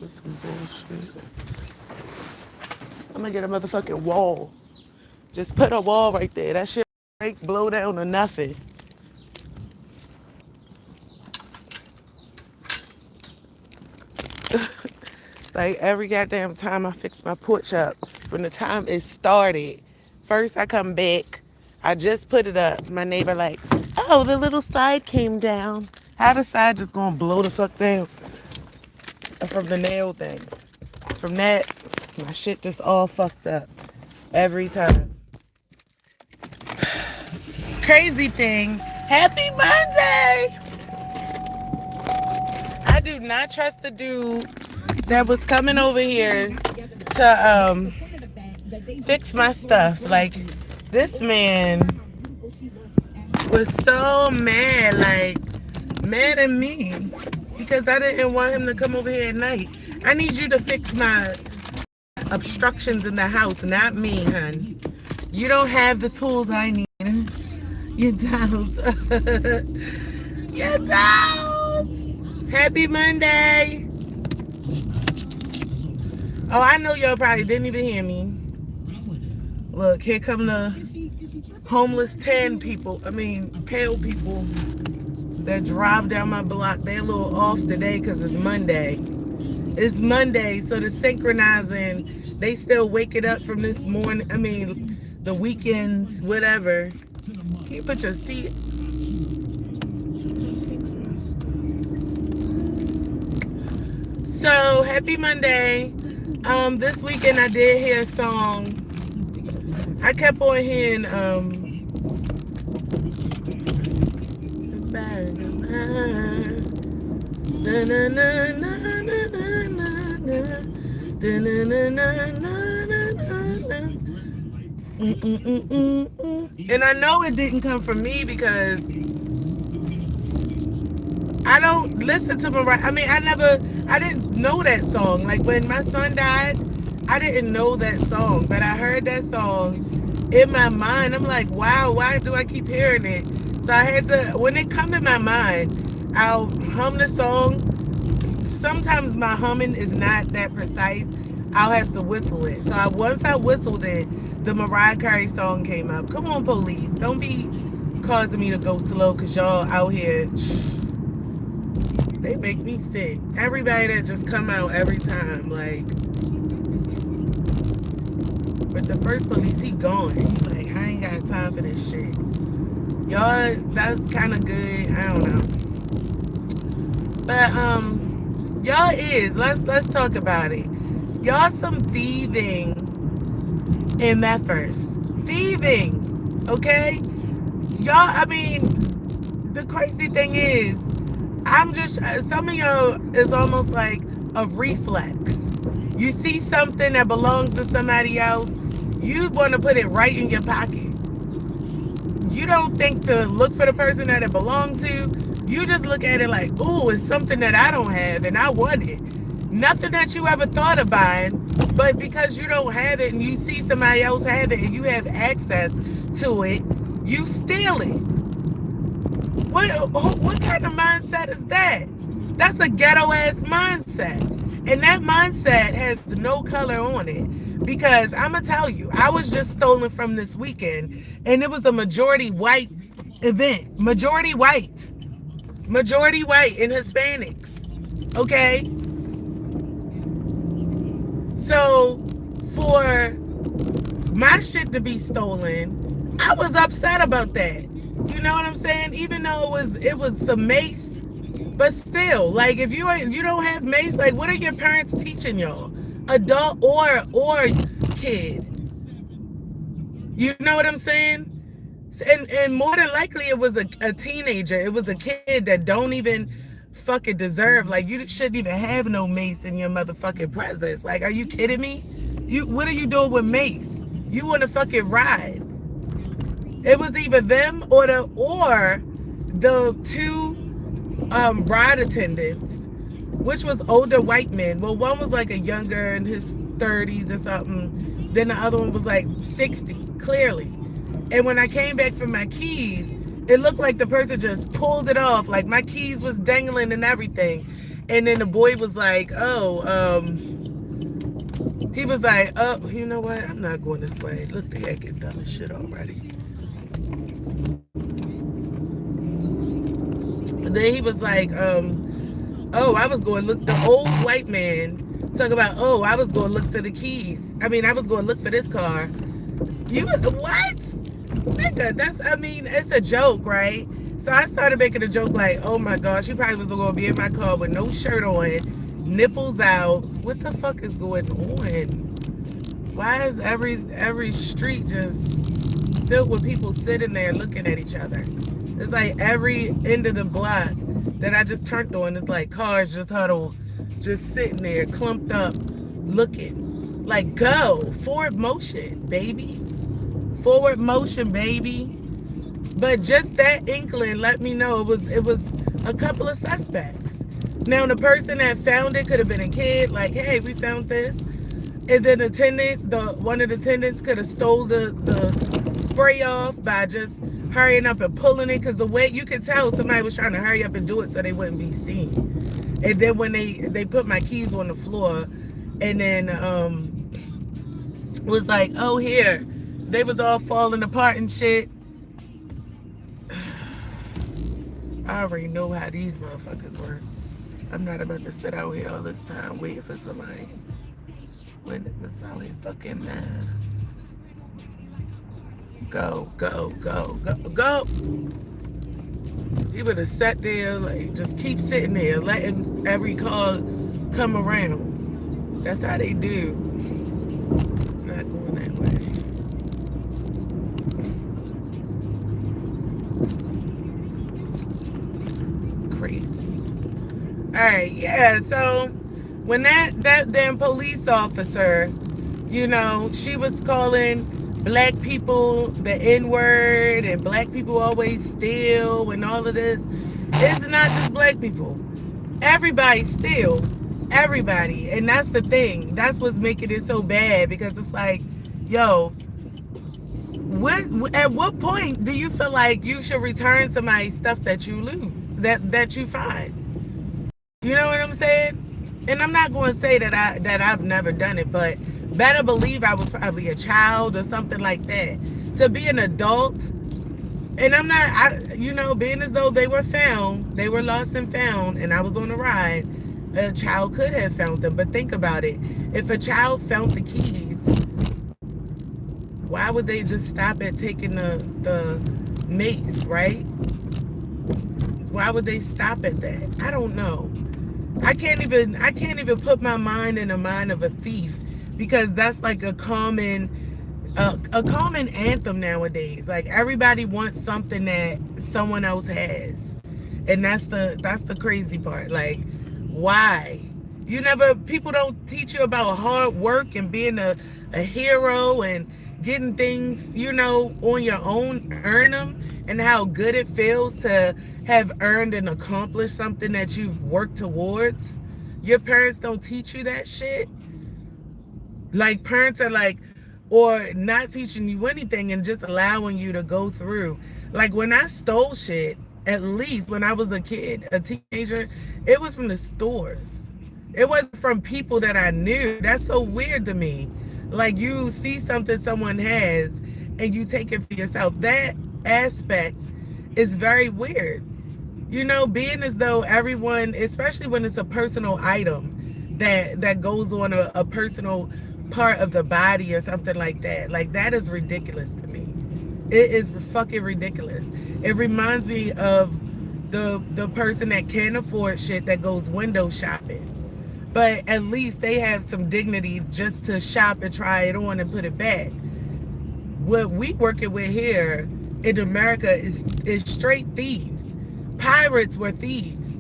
is some bullshit. I'm gonna get a motherfucking wall. Just put a wall right there. That shit break, blow down or nothing. Like every goddamn time I fix my porch up, from the time it started, first I come back, I just put it up. My neighbor like, oh, the little side came down. How the side just gonna blow the fuck down from the nail thing? From that, my shit just all fucked up every time. Crazy thing, happy Monday! I do not trust the dude that was coming over here to fix my stuff. Like, this man was so mad, like, mad at me because I didn't want him to come over here at night. I need you to fix my obstructions in the house, not me, hun. You don't have the tools I need. You don't. You don't. Happy Monday. Oh, I know y'all probably didn't even hear me. Look, here come the homeless tan people. I mean, pale people that drive down my block. They're a little off today because it's Monday. It's Monday, so the synchronizing, they still waking up from this morning. I mean, the weekends, whatever. Can you put your seat? So, happy Monday. This weekend I did hear a song. I kept on hearing, and I know it didn't come from me because I don't listen to Mariah. I mean, I didn't know that song. Like, when my son died, I didn't know that song, but I heard that song in my mind. I'm like, wow, why do I keep hearing it? So I had to, when it come in my mind, I'll hum the song. Sometimes my humming is not that precise. I'll have to whistle it. So once I whistled it, the Mariah Carey song came up. Come on, police. Don't be causing me to go slow because y'all out here, they make me sick. Everybody that just come out every time, like, but the first police, he gone. He like, I ain't got time for this shit. Y'all, that's kind of good. I don't know. But, y'all is, let's talk about it. Y'all some thieving in mtherfkers. Thieving, okay? Y'all, I mean, the crazy thing is, I'm just, some of y'all is almost like a reflex. You see something that belongs to somebody else, you want to put it right in your pocket. You don't think to look for the person that it belongs to. You just look at it like, ooh, it's something that I don't have and I want it. Nothing that you ever thought of buying, but because you don't have it and you see somebody else have it and you have access to it, you steal it. What kind of mindset is that? That's a ghetto-ass mindset. And that mindset has no color on it. Because I'm going to tell you, I was just stolen from this weekend, and it was a majority white event. Majority white and Hispanics. Okay? So, for my shit to be stolen, I was upset about that. You know what I'm saying? Even though it was some mace, but still, like, if you don't have mace, like, what are your parents teaching y'all? Adult or kid. You know what I'm saying? And more than likely it was a teenager. It was a kid that don't even fucking deserve. Like, you shouldn't even have no mace in your motherfucking presence. Like, are you kidding me? What are you doing with mace? You want to fucking ride. It was either them or the two ride attendants, which was older white men. Well, one was like a younger in his 30s or something. Then the other one was like 60, clearly. And when I came back for my keys, it looked like the person just pulled it off. Like, my keys was dangling and everything. And then the boy was like, oh, he was like, oh, you know what? I'm not going this way. Look, they acting dumb as shit already. And then he was like, oh, I was going to look, the old white man talk about, oh, I was going to look for the keys. I mean, I was going to look for this car. You was, what? Nigga, that's, I mean, it's a joke, right? So I started making a joke like, oh my gosh, he probably was going to be in my car with no shirt on, nipples out. What the fuck is going on? Why is every street just filled with people sitting there looking at each other? It's like every end of the block that I just turned on is like cars just huddled, just sitting there clumped up, looking. Like, go forward motion, baby. Forward motion, baby. But just that inkling let me know it was a couple of suspects. Now the person that found it could have been a kid, like, hey, we found this. And then one of the attendants could have stole the spray off by just hurrying up and pulling it, because the way you could tell somebody was trying to hurry up and do it so they wouldn't be seen. And then when they put my keys on the floor, and then was like, oh, here, they was all falling apart and shit. I already know how these motherfuckers work. I'm not about to sit out here all this time waiting for somebody when it was out here fucking mad. Go, go, go, go, go. You would have sat there, like, just keep sitting there, letting every car come around. That's how they do. I'm not going that way. It's crazy. All right, yeah, so when that damn police officer, you know, she was calling black people the N-word and black people always steal and all of this. It's not just black people. Everybody steal. Everybody. And that's the thing. That's what's making it so bad, because it's like, yo, at what point do you feel like you should return somebody's stuff that you lose, that you find? You know what I'm saying? And I'm not going to say that I've never done it, but better believe I was probably a child or something like that. To be an adult, and I'm not, you know, being as though they were found, they were lost and found, and I was on a ride, a child could have found them. But think about it. If a child found the keys, why would they just stop at taking the mace, right? Why would they stop at that? I don't know. I can't even put my mind in the mind of a thief, because that's like a common anthem nowadays. Like, everybody wants something that someone else has, and that's the crazy part. Like, why? People don't teach you about hard work and being a hero and getting things, you know, on your own, earn them, and how good it feels to have earned and accomplished something that you've worked towards. Your parents don't teach you that shit. Like, parents are like, or not teaching you anything and just allowing you to go through. Like, when I stole shit, at least when I was a kid, a teenager, it was from the stores. It wasn't from people that I knew. That's so weird to me. Like, you see something someone has and you take it for yourself. That aspect is very weird. You know, being as though everyone, especially when it's a personal item that goes on a personal part of the body or something like that is ridiculous to me. It is fucking ridiculous. It reminds me of the person that can't afford shit that goes window shopping, but at least they have some dignity just to shop and try it on and put it back. What we working with here in America is straight thieves. Pirates were thieves.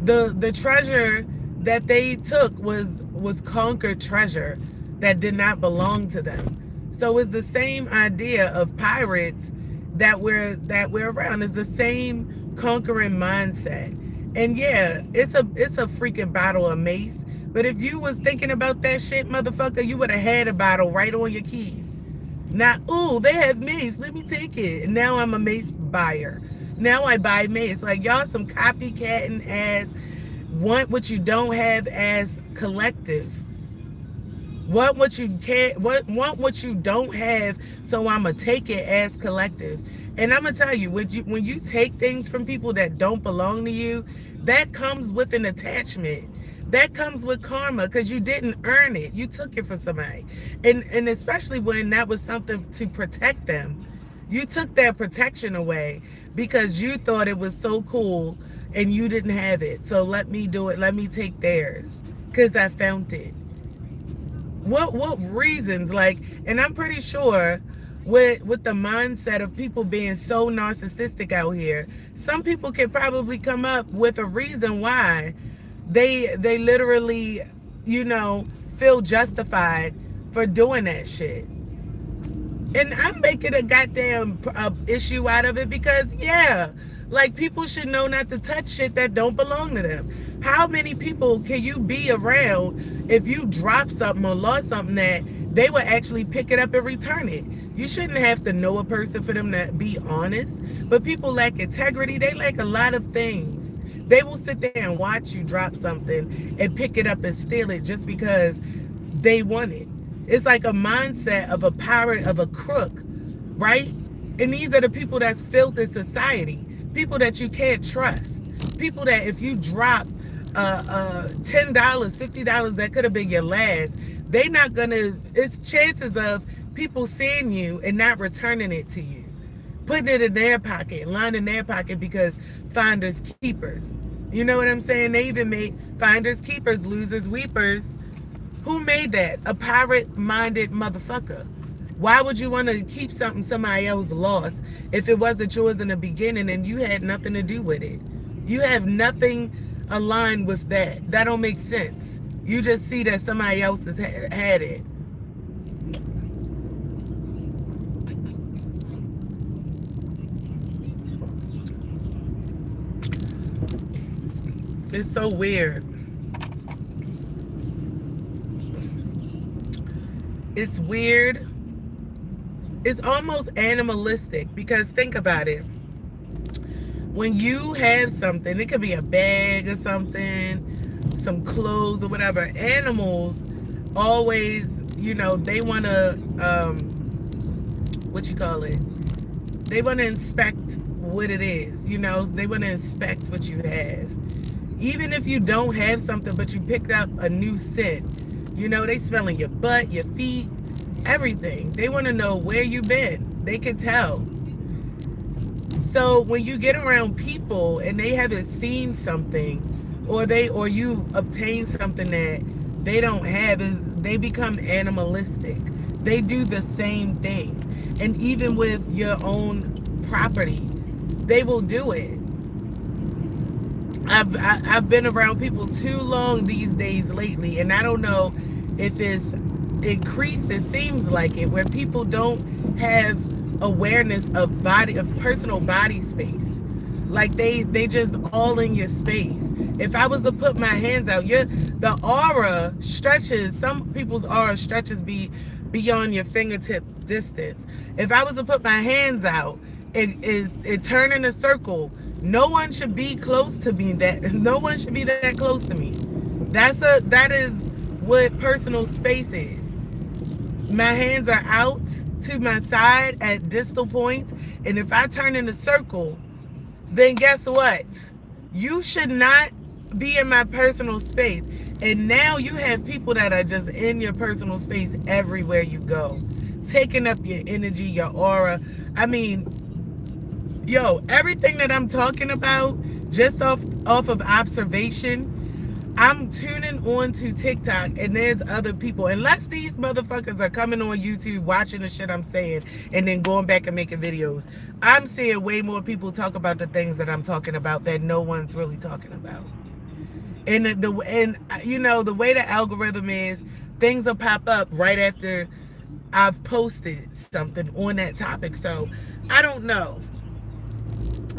The treasure that they took was conquered treasure that did not belong to them. So it's the same idea of pirates that we're around. It's the same conquering mindset. And yeah, it's a freaking bottle of mace. But if you was thinking about that shit, motherfucker, you would have had a bottle right on your keys. Not, ooh, they have mace, let me take it. And now I'm a mace buyer. Now I buy mace. Like, y'all some copycatting ass Want what you don't have as collective. Want what you can't, want what you don't have, so I'ma take it as collective. And I'm gonna tell you, when you take things from people that don't belong to you, that comes with an attachment. That comes with karma because you didn't earn it. You took it from somebody. And especially when that was something to protect them. You took their protection away because you thought it was so cool and you didn't have it. So let me do it. Let me take theirs because I found it. What reasons? Like, and I'm pretty sure with the mindset of people being so narcissistic out here, some people can probably come up with a reason why they literally, you know, feel justified for doing that shit. And I'm making a goddamn issue out of it because, yeah, like people should know not to touch shit that don't belong to them. How many people can you be around if you drop something or lost something that they would actually pick it up and return it? You shouldn't have to know a person for them to be honest. But people lack integrity. They lack a lot of things. They will sit there and watch you drop something and pick it up and steal it just because they want it. It's like a mindset of a pirate, of a crook, right? And these are the people that's filth in society. People that you can't trust. People that if you drop $10, $50 that could have been your last, they not gonna, it's chances of people seeing you and not returning it to you. Putting it in their pocket, lining their pocket because finders keepers. You know what I'm saying? They even made finders keepers, losers weepers. Who made that? A pirate-minded motherfucker. Why would you want to keep something somebody else lost if it wasn't yours in the beginning and you had nothing to do with it? You have nothing aligned with that. That don't make sense. You just see that somebody else has had it. It's so weird. It's weird. It's almost animalistic because think about it. When you have something, it could be a bag or something, some clothes or whatever. Animals always, you know, they want to, what you call it? They want to inspect what it is, you know. They want to inspect what you have. Even if you don't have something, but you picked up a new scent, you know, they smelling your butt, your feet, everything. They want to know where you've been. They can tell. So when you get around people and they haven't seen something, or you obtain something that they don't have, is they become animalistic. They do the same thing. And even with your own property, they will do it. I've been around people too long these days lately, and I don't know if it's increased. It seems like it, where people don't have awareness of personal body space. Like they just all in your space. If I was to put my hands out, the aura stretches. Some people's aura stretches beyond your fingertip distance. If I was to put my hands out, it turn in a circle. No one should be close to me. No one should be that close to me. That is what personal space is. My hands are out to my side at distal points, and if I turn in a circle, then guess what? You should not be in my personal space. And now you have people that are just in your personal space everywhere you go, taking up your energy, your aura. I mean, yo, everything that I'm talking about, just off of observation, I'm tuning on to TikTok and there's other people. Unless these motherfuckers are coming on YouTube watching the shit I'm saying and then going back and making videos, I'm seeing way more people talk about the things that I'm talking about that no one's really talking about. And you know, the way the algorithm is, things will pop up right after I've posted something on that topic. So I don't know.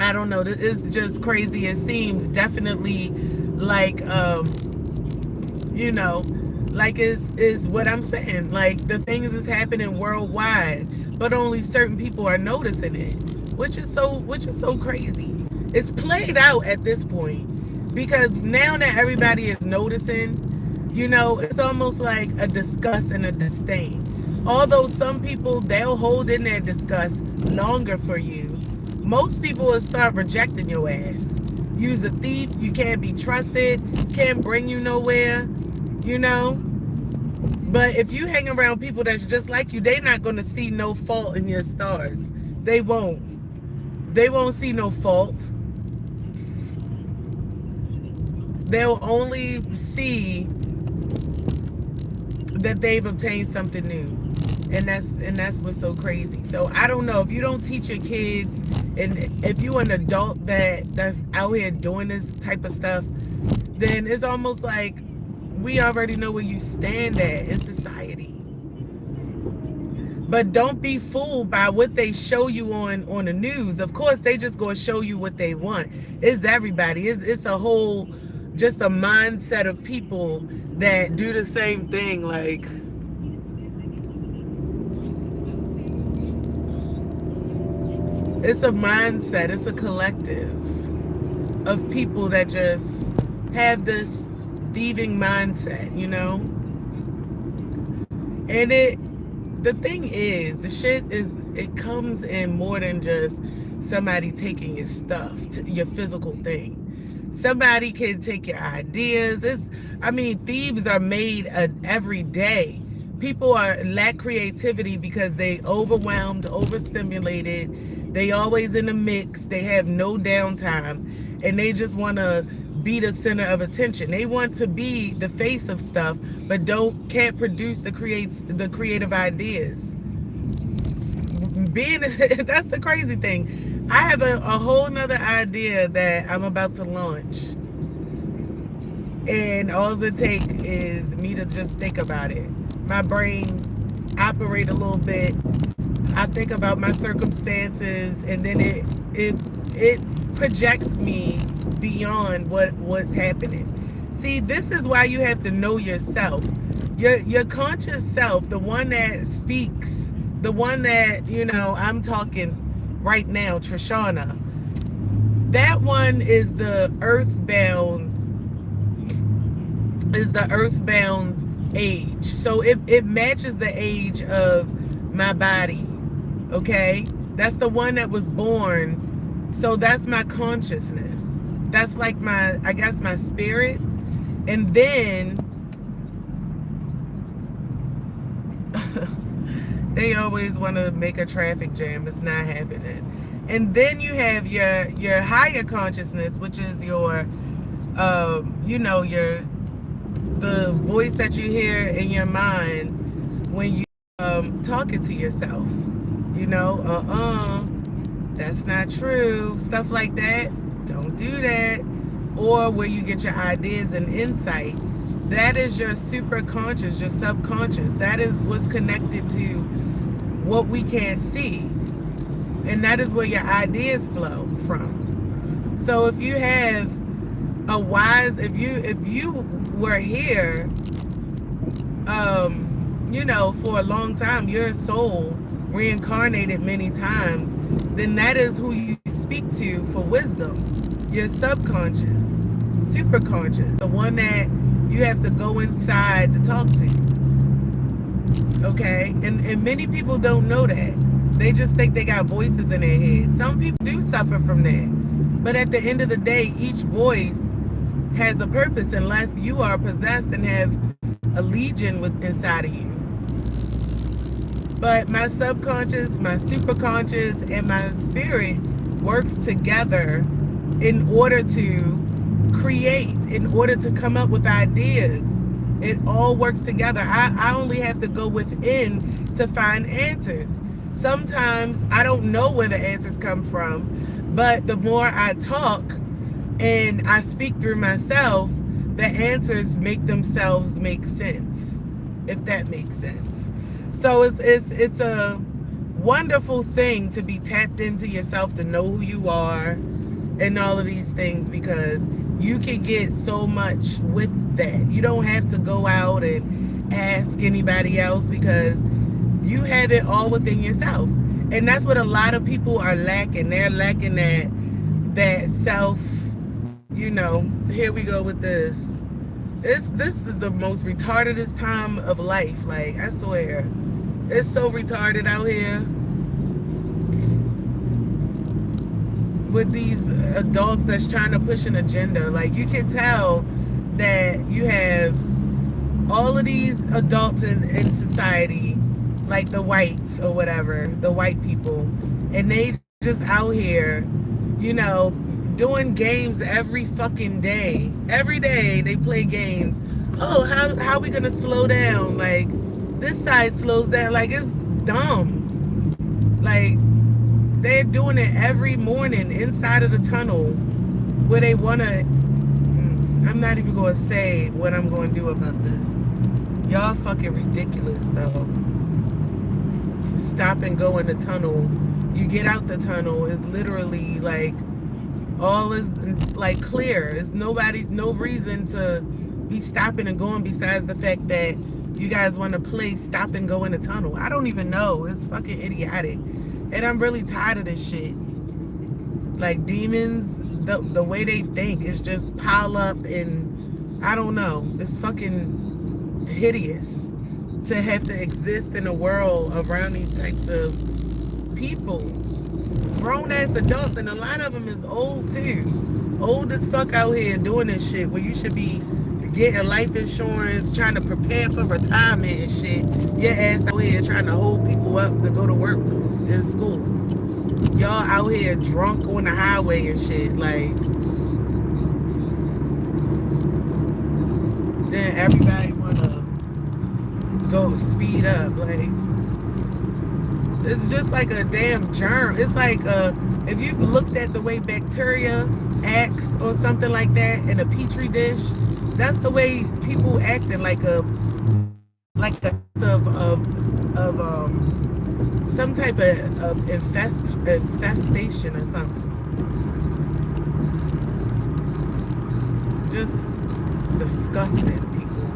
It's just crazy. It seems definitely like, you know, like is what I'm saying. Like the things is happening worldwide, but only certain people are noticing it, which is so crazy. It's played out at this point. Because now that everybody is noticing, it's almost like a disgust and a disdain. Although some people, they'll hold in their disgust longer for you, most people will start rejecting your ass. You's a thief, you can't be trusted, can't bring you nowhere, you know? But if you hang around people that's just like you, they're not going to see no fault in your stars. They won't. They won't see no fault. They'll only see that they've obtained something new. And that's what's so crazy. So I don't know, if you don't teach your kids, and if you're an adult that's out here doing this type of stuff, then it's almost like we already know where you stand at in society. But don't be fooled by what they show you on the news. Of course, they just gonna show you what they want. It's everybody. It's a whole, just a mindset of people that do the same thing. Like, it's a mindset. It's a collective of people that just have this thieving mindset, And the thing is, the shit is, it comes in more than just somebody taking your stuff, your physical thing. Somebody can take your ideas. Thieves are made every day. People lack creativity because they overwhelmed, overstimulated. They always in the mix. They have no downtime, and they just want to be the center of attention. They want to be the face of stuff, but can't produce the creative ideas. That's the crazy thing. I have a whole nother idea that I'm about to launch, and all it takes is me to just think about it. My brain operate a little bit. I think about my circumstances, and then it projects me beyond what's happening. See, this is why you have to know yourself. Your conscious self, the one that speaks, the one that, I'm talking right now, Trishana. That one is the earthbound age. So it matches the age of my body. Okay? That's the one that was born. So that's my consciousness. That's like my spirit. And then they always want to make a traffic jam. It's not happening. And then you have your higher consciousness, which is your the voice that you hear in your mind when you talking to yourself. That's not true. Stuff like that. Don't do that. Or where you get your ideas and insight. That is your super conscious, your subconscious. That is what's connected to what we can't see. And that is where your ideas flow from. So if you have if you were here, for a long time, your soul reincarnated many times, then that is who you speak to for wisdom. Your subconscious, superconscious, the one that you have to go inside to talk to. Okay? And many people don't know that. They just think they got voices in their head. Some people do suffer from that. But at the end of the day, each voice has a purpose unless you are possessed and have a legion inside of you. But my subconscious, my superconscious, and my spirit works together in order to create, in order to come up with ideas. It all works together. I only have to go within to find answers. Sometimes I don't know where the answers come from, but the more I talk and I speak through myself, the answers make themselves make sense, if that makes sense. So it's a wonderful thing to be tapped into yourself, to know who you are and all of these things, because you can get so much with that. You don't have to go out and ask anybody else, because you have it all within yourself. And that's what a lot of people are lacking. They're lacking that self, you know, here we go with this. This is the most retardedest time of life. Like, I swear. It's so retarded out here with these adults that's trying to push an agenda. Like, you can tell that you have all of these adults in society, like the whites or whatever, the white people, and they just out here, you know, doing games every fucking day. Every day they play games. Oh, how are we gonna slow down? Like, this side slows down. Like, it's dumb. Like, they're doing it every morning inside of the tunnel where they wanna. I'm not even gonna say what I'm gonna do about this. Y'all fucking ridiculous though. Stop and go in the tunnel. You get out the tunnel, it's literally like all is like clear. There's no reason to be stopping and going besides the fact that you guys want to play stop and go in the tunnel. I don't even know. It's fucking idiotic. And I'm really tired of this shit. Like, demons, the way they think is just pile up, and I don't know. It's fucking hideous to have to exist in a world around these types of people. Grown ass adults, and a lot of them is old too. Old as fuck out here doing this shit where you should be getting life insurance, trying to prepare for retirement and shit. Your ass out here trying to hold people up to go to work in school. Y'all out here drunk on the highway and shit. Like, then everybody wanna go speed up. Like, it's just like a damn germ. It's like if you've looked at the way bacteria acts or something like that in a petri dish, that's the way people acting, like a some type of infestation or something. Just disgusting people.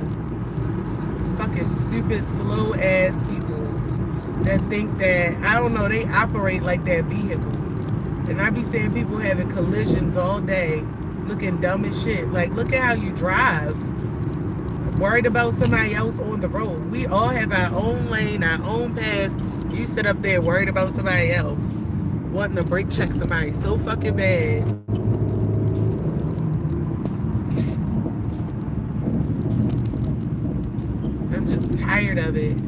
Fucking stupid, slow ass people that think that, I don't know, they operate like they're vehicles. And I be seeing people having collisions all day, looking dumb as shit. Like, look at how you drive. Worried about somebody else on the road. We all have our own lane, our own path. You sit up there worried about somebody else, wanting to brake check somebody so fucking bad. I'm just tired of it.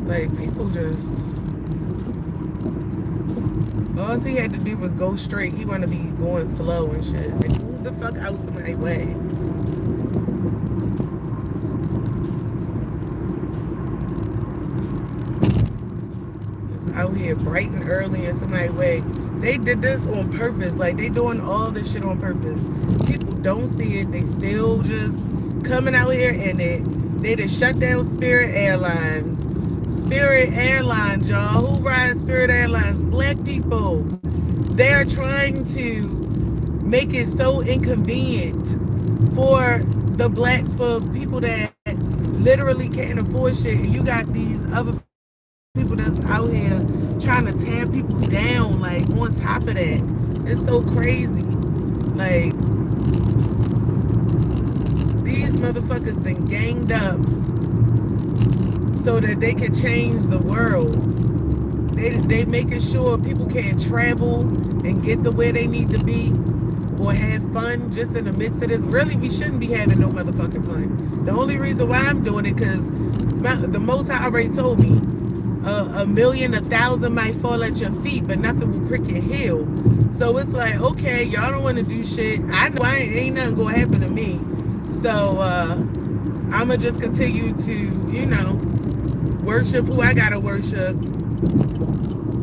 Like, people just, all he had to do was go straight. He want to be going slow and shit. Like, move the fuck out somebody's way. Just out here bright and early in somebody's way. They did this on purpose. Like, they doing all this shit on purpose. People don't see it. They still just coming out here, and they just shut down Spirit Airlines. Spirit Airlines, y'all. Who rides Spirit Airlines? Black people. They're trying to make it so inconvenient for the blacks, for people that literally can't afford shit. And you got these other people that's out here trying to tear people down, like, on top of that. It's so crazy. Like, these motherfuckers been ganged up so that they can change the world. They making sure people can't travel and get to where they need to be or have fun just in the midst of this. Really, we shouldn't be having no motherfucking fun. The only reason why I'm doing it, because the Most High already told me, 1,000,000, 1,000 might fall at your feet, but nothing will prick your heel. So it's like, okay, y'all don't want to do shit. I know ain't nothing gonna happen to me. So I'ma just continue to, you know, worship who I gotta worship,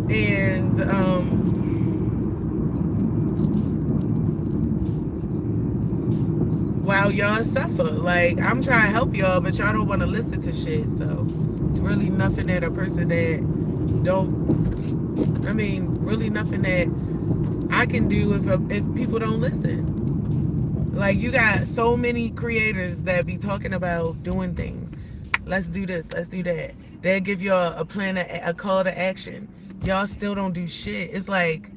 and while y'all suffer. Like, I'm trying to help y'all, but y'all don't want to listen to shit. So it's really nothing that a person that don't, I mean, really nothing that I can do if people don't listen. Like you got so many creators that be talking about doing things. Let's do this. Let's do that. They'll give you a plan, a call to action. Y'all still don't do shit. It's like,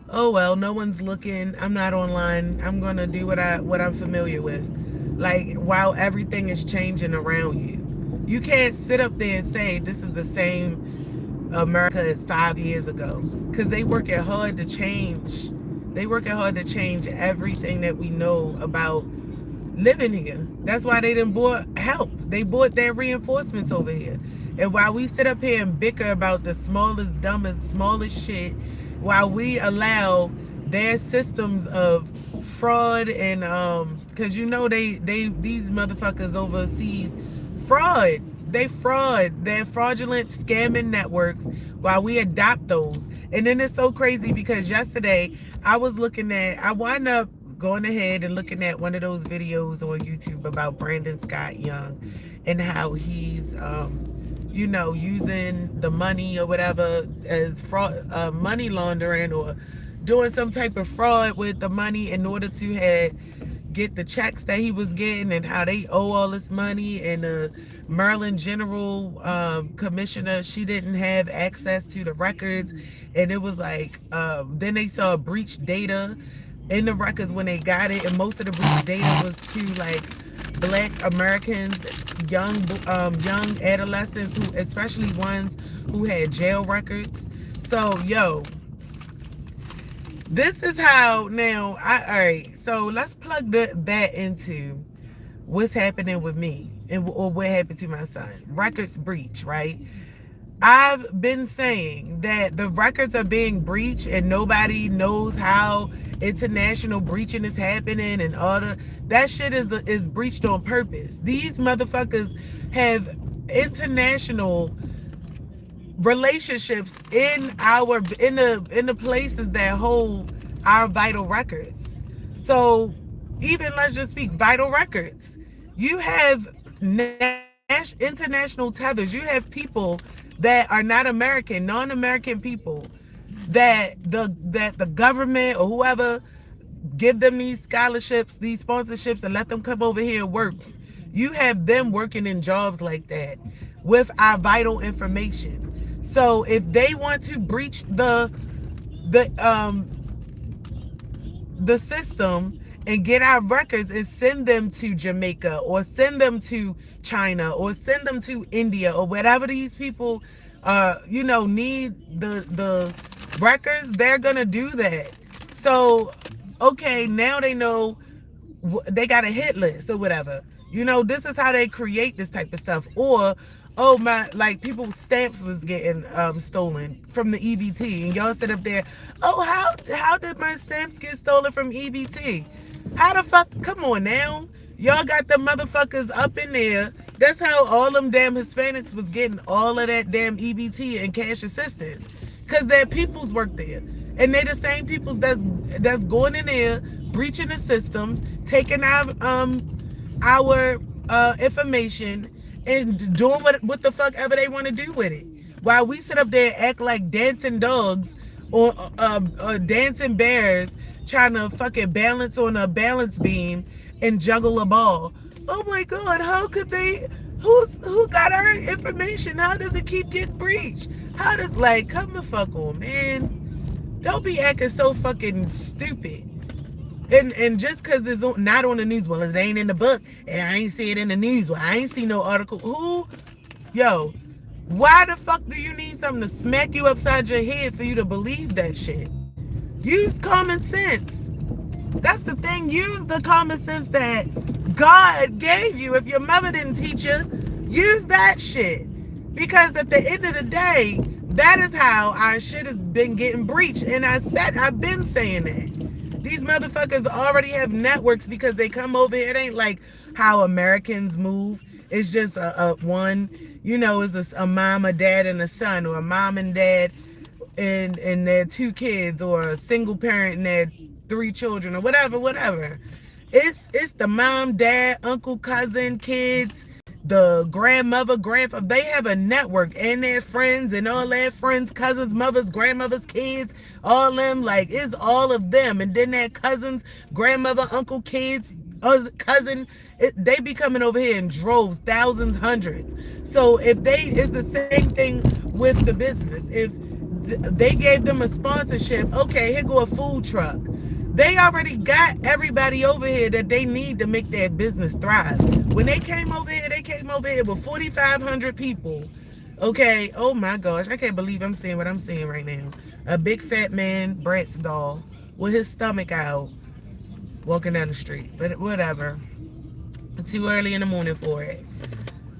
oh well, no one's looking. I'm not online. I'm gonna do what I'm familiar with. Like while everything is changing around you, you can't sit up there and say this is the same America as 5 years ago, because they working hard to change. They working hard to change everything that we know about living here. That's why they didn't bought help. They bought their reinforcements over here. And while we sit up here and bicker about the smallest, dumbest, smallest shit, while we allow their systems of fraud and because you know they these motherfuckers overseas fraud. They fraud. They're fraudulent scamming networks while we adopt those. And then it's so crazy because yesterday I wound up going ahead and looking at one of those videos on YouTube about Brandon Scott Young and how he's using the money or whatever as fraud, money laundering, or doing some type of fraud with the money in order to get the checks that he was getting, and how they owe all this money. And the Maryland General Commissioner, she didn't have access to the records. And it was like, then they saw breach data in the records when they got it. And most of the breach data was to like Black Americans, young adolescents, who, especially ones who had jail records. So, this is how now. All right. So let's plug that into what's happening with me or what happened to my son. Records breach, right? I've been saying that the records are being breached and nobody knows how international breaching is happening, and all that shit is breached on purpose. These motherfuckers have international relationships in the places that hold our vital records. So even, let's just speak vital records. You have international tethers. You have people that are not American, non-American people that the government or whoever give them these scholarships, these sponsorships, and let them come over here and work. You have them working in jobs like that with our vital information. So if they want to breach the system and get our records and send them to Jamaica or send them to China or send them to India or whatever these people need the records, they're gonna do that. So okay, now they know they got a hit list or whatever. This is how they create this type of stuff. Or like people's stamps was getting stolen from the EBT, and y'all sit up there, how did my stamps get stolen from EBT? How the fuck? Come on now. Y'all got the motherfuckers up in there. That's how all them damn Hispanics was getting all of that damn EBT and cash assistance. Because their peoples work there. And they're the same peoples that's going in there, breaching the systems, taking our information, and doing what the fuck ever they want to do with it. While we sit up there and act like dancing dogs or dancing bears, trying to fucking balance on a balance beam and juggle a ball. Oh my God, how could they? Who got our information? How does it keep getting breached? How does, like, come the fuck on, man? Don't be acting so fucking stupid. And just because it's not on the news, well, it ain't in the book, and I ain't see it in the news, well, I ain't see no article. Why the fuck do you need something to smack you upside your head for you to believe that shit? Use common sense. That's the thing. Use the common sense that God gave you. If your mother didn't teach you, use that shit. Because at the end of the day, that is how our shit has been getting breached. And I've been saying that. These motherfuckers already have networks because they come over here. It ain't like how Americans move. It's just a one, it's a mom, a dad, and a son, or a mom and dad and their two kids, or a single parent and their 3 children, or whatever. It's the mom, dad, uncle, cousin, kids, the grandmother, grandfather. They have a network and their friends and all their friends, cousins, mothers, grandmothers, kids, all them. Like, it's all of them. And then their cousins, grandmother, uncle, kids, cousin, they be coming over here in droves, thousands, hundreds. So if it's the same thing with the business. If they gave them a sponsorship, okay, here go a food truck. They already got everybody over here that they need to make their business thrive. When they came over here with 4,500 people. Okay, oh my gosh, I can't believe I'm seeing what I'm seeing right now. A big fat man, Bratz doll, with his stomach out, walking down the street. But whatever. Too early in the morning for it.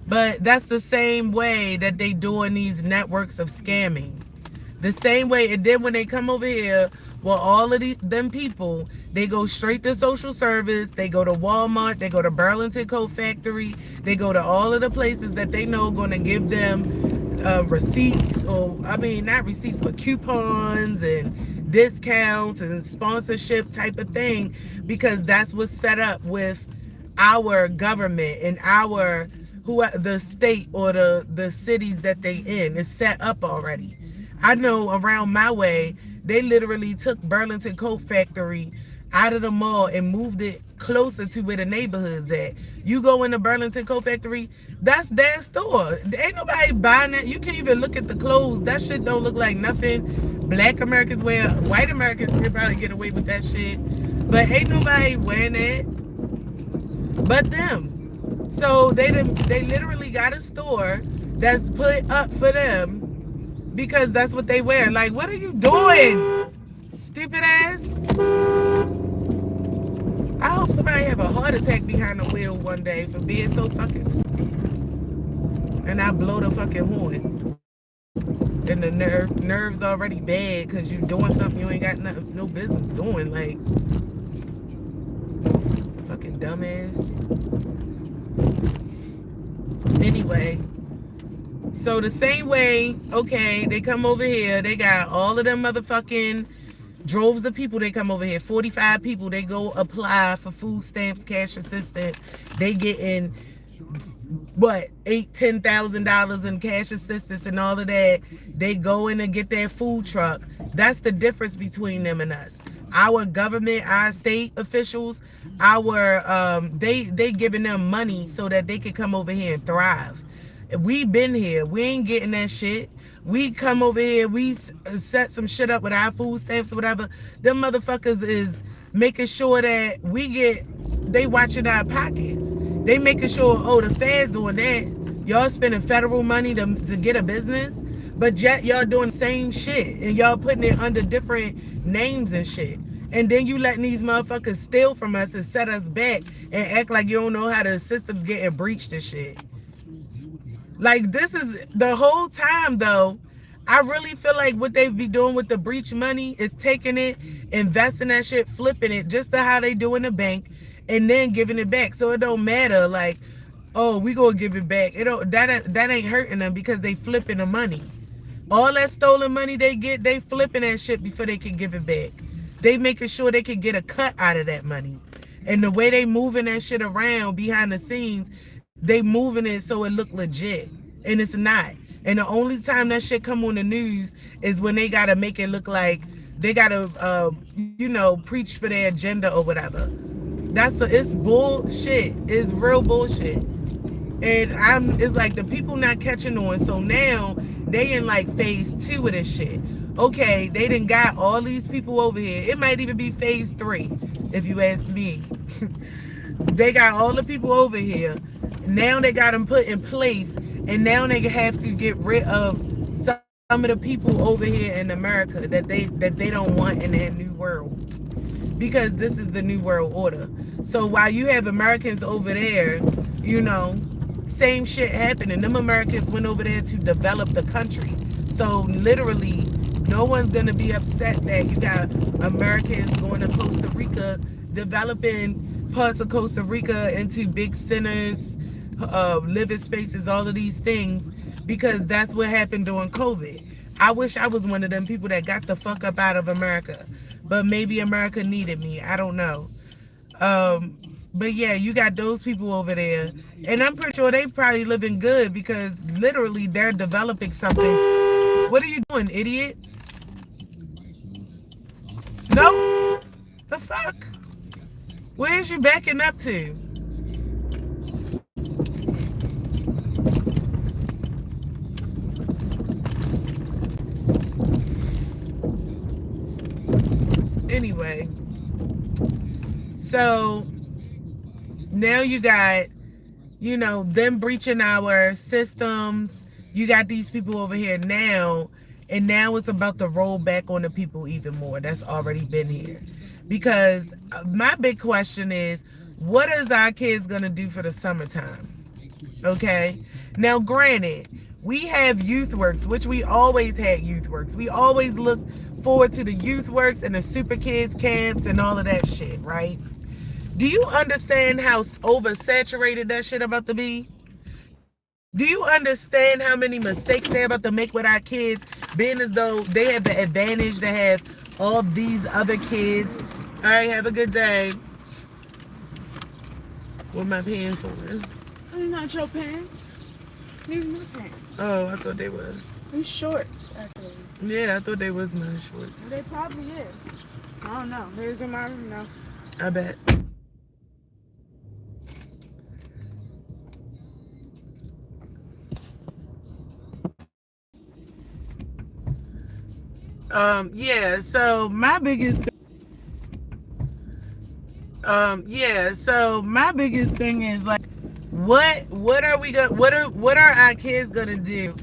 But that's the same way that they doing these networks of scamming. The same way, and then when they come over here, well, all of them people, they go straight to social service. They go to Walmart. They go to Burlington Coat Factory. They go to all of the places that they know going to give them receipts, or I mean, not receipts, but coupons and discounts and sponsorship type of thing, because that's what's set up with our government and our the state or the cities that they in. It's set up already. I know around my way, they literally took Burlington Coat Factory out of the mall and moved it closer to where the neighborhood's at. You go in the Burlington Coat Factory, that's their store. Ain't nobody buying that. You can't even look at the clothes. That shit don't look like nothing black Americans wear. White Americans can probably get away with that shit. But ain't nobody wearing it but them. So they literally got a store that's put up for them because that's what they wear. Like, what are you doing, stupid ass? I hope somebody have a heart attack behind the wheel one day for being so fucking stupid. And I blow the fucking horn. And the nerves already bad because you doing something you ain't got no business doing. Like, fucking dumbass. Anyway, so the same way, okay, they come over here, they got all of them motherfucking droves of people. They come over here, 45 people. They go apply for food stamps, cash assistance. They getting what, $8,000-$10,000 in cash assistance and all of that. They go in and get their food truck. That's the difference between them and us. Our government, our state officials, they giving them money so that they can come over here and thrive. We been here. We ain't getting that shit. We come over here. We set some shit up with our food stamps or whatever. Them motherfuckers is making sure that they watching our pockets. They making sure, oh, the feds on that. Y'all spending federal money to get a business, but yet y'all doing the same shit and y'all putting it under different names and shit. And then you letting these motherfuckers steal from us and set us back and act like you don't know how the system's getting breached and shit. Like, this is the whole time, though. I really feel like what they be doing with the breach money is taking it, investing that shit, flipping it, just to how they do in the bank, and then giving it back. So it don't matter, like, oh, we gonna give it back. That ain't hurting them because they flipping the money. All that stolen money they get, they flipping that shit before they can give it back. They making sure they can get a cut out of that money. And the way they moving that shit around behind the scenes, they moving it so it look legit. And it's not. And the only time that shit come on the news is when they gotta make it look like they gotta, preach for their agenda or whatever. It's bullshit. It's real bullshit. And it's like the people not catching on. So now they in like phase 2 of this shit. Okay, they done got all these people over here. It might even be phase 3, if you ask me. They got all the people over here. Now they got them put in place, and now they have to get rid of some of the people over here in America that they don't want in their new world, because this is the new world order. So while you have Americans over there, same shit happening. Them Americans went over there to develop the country. So literally, no one's gonna be upset that you got Americans going to Costa Rica, developing parts of Costa Rica into big centers, living spaces, all of these things, because that's what happened during COVID. I wish I was one of them people that got the fuck up out of America, but maybe America needed me. I don't know. But yeah, you got those people over there. And I'm pretty sure they probably living good because literally they're developing something. What are you doing, idiot? No? The fuck? Where's you backing up to? Anyway, so now you got, them breaching our systems. You got these people over here now, and now it's about to roll back on the people even more that's already been here. Because my big question is, what is our kids gonna do for the summertime? Okay. Now, granted, we have youth works, which we always had youth works. We always look forward to the youth works and the super kids camps and all of that shit, right? Do you understand how oversaturated that shit about to be? Do you understand how many mistakes they're about to make with our kids, being as though they have the advantage to have all these other kids? All right, have a good day. With my pants on. They're not your pants. These are my pants. Oh, I thought they was. These shorts, actually. Yeah, I thought they was my shorts. They probably is. I don't know. These are my, I bet. Yeah, so my biggest thing is like, what are we gonna what are our kids gonna do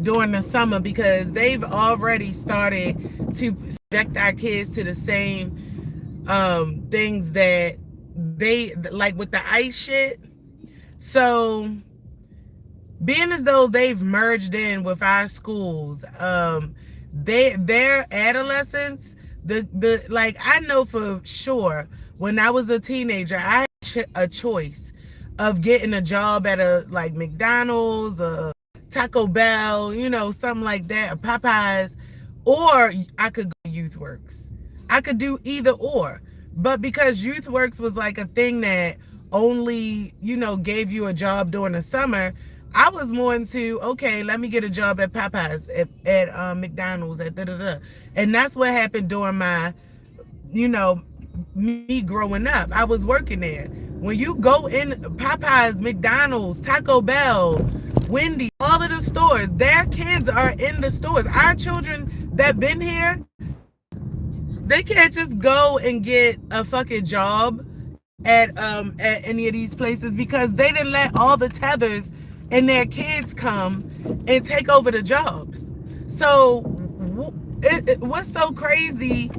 during the summer, because they've already started to subject our kids to the same things that they like with the ice shit. So being as though they've merged in with our schools, their adolescents, the like, I know for sure when I was a teenager, I had a choice of getting a job at a like McDonald's, a Taco Bell, something like that, or Popeyes, or I could go to Youth Works. I could do either or. But because Youth Works was like a thing that only, gave you a job during the summer, I was more into, okay, let me get a job at Popeyes, at McDonald's, at da-da-da. And that's what happened during my, me growing up. I was working there. When you go in Popeyes, McDonald's, Taco Bell, Wendy's, all of the stores, their kids are in the stores. Our children that been here, they can't just go and get a fucking job at any of these places because they didn't let all the tethers and their kids come and take over the jobs. So what's so crazy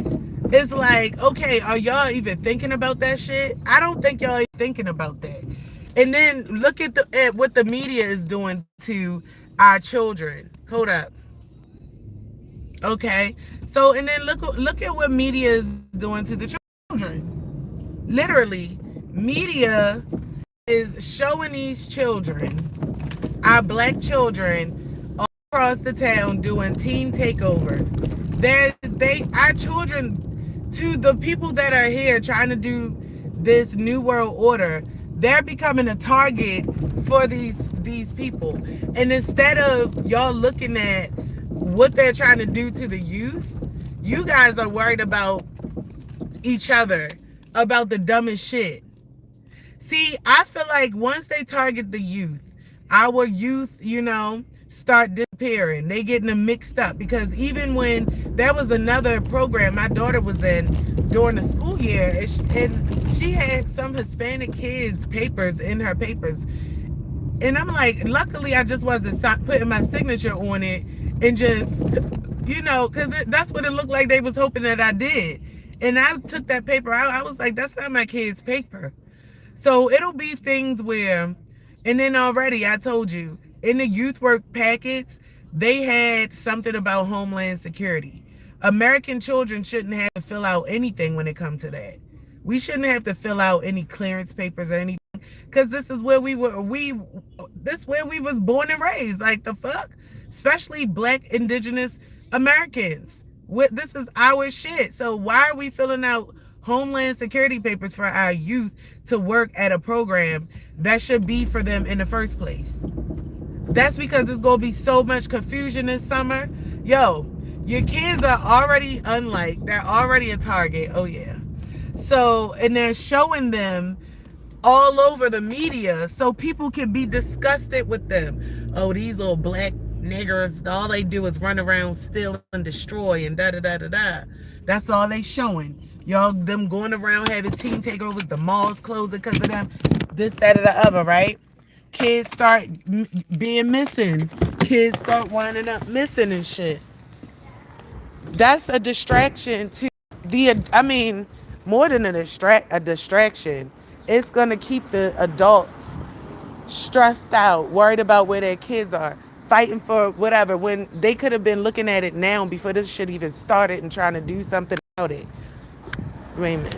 is like, okay, are y'all even thinking about that shit? I don't think y'all are thinking about that. And then look at what the media is doing to our children. Hold up. Okay. So, and then look at what media is doing to the children. Literally, media is showing these children, our black children, all across the town doing teen takeovers. Our children, to the people that are here trying to do this new world order, they're becoming a target for these people. And instead of y'all looking at what they're trying to do to the youth, you guys are worried about each other, about the dumbest shit. See, I feel like once they target the youth, our youth, start disappearing. They getting them mixed up, because even when there was another program my daughter was in during the school year, and she had some Hispanic kids' papers in her papers. And I'm like, luckily I just wasn't putting my signature on it and just, because that's what it looked like they was hoping that I did. And I took that paper out. I was like, that's not my kid's paper. So it'll be things where, and then already I told you, in the youth work packets, they had something about Homeland Security. American children shouldn't have to fill out anything when it comes to that. We shouldn't have to fill out any clearance papers or anything, because this is where this is where we was born and raised. Like, the fuck? Especially black indigenous Americans. This is our shit. So why are we filling out Homeland Security papers for our youth to work at a program that should be for them in the first place. That's because there's going to be so much confusion this summer. Yo, your kids are already unliked. They're already a target. Oh, yeah. So, and they're showing them all over the media so people can be disgusted with them. Oh, these little black niggers, all they do is run around, steal, and destroy, and da da da da da. That's all they showing. Y'all, them going around having teen takeovers, the malls closing because of them, this, that, or the other, right? Kids start being missing. Kids start winding up missing and shit. That's a distraction to I mean, more than a distraction. It's gonna keep the adults stressed out, worried about where their kids are, fighting for whatever, when they could have been looking at it now before this shit even started and trying to do something about it. Wait a minute.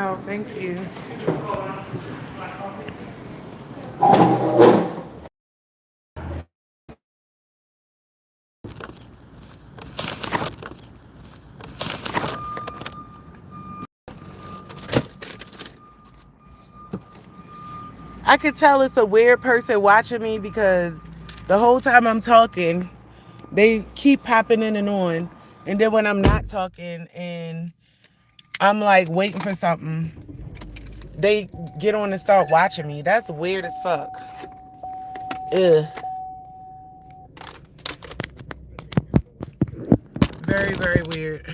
Oh, thank you. I could tell it's a weird person watching me because the whole time I'm talking, they keep popping in and on. And then when I'm not talking and I'm like waiting for something, they get on and start watching me. That's weird as fuck. Ugh. Very, very weird.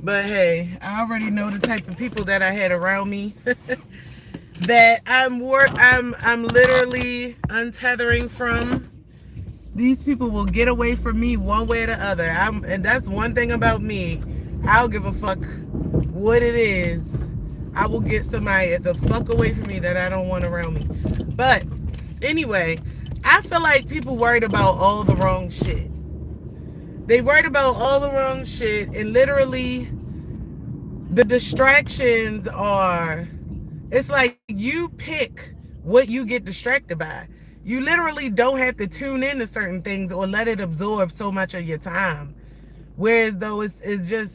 But hey, I already know the type of people that I had around me that I'm literally untethering from. These people will get away from me one way or the other. And that's one thing about me. I'll give a fuck what it is. I will get somebody the fuck away from me that I don't want around me. But anyway, I feel like people worried about all the wrong shit. They worried about all the wrong shit, and literally the distractions are, it's like you pick what you get distracted by. You literally don't have to tune into certain things or let it absorb so much of your time. Whereas though it's just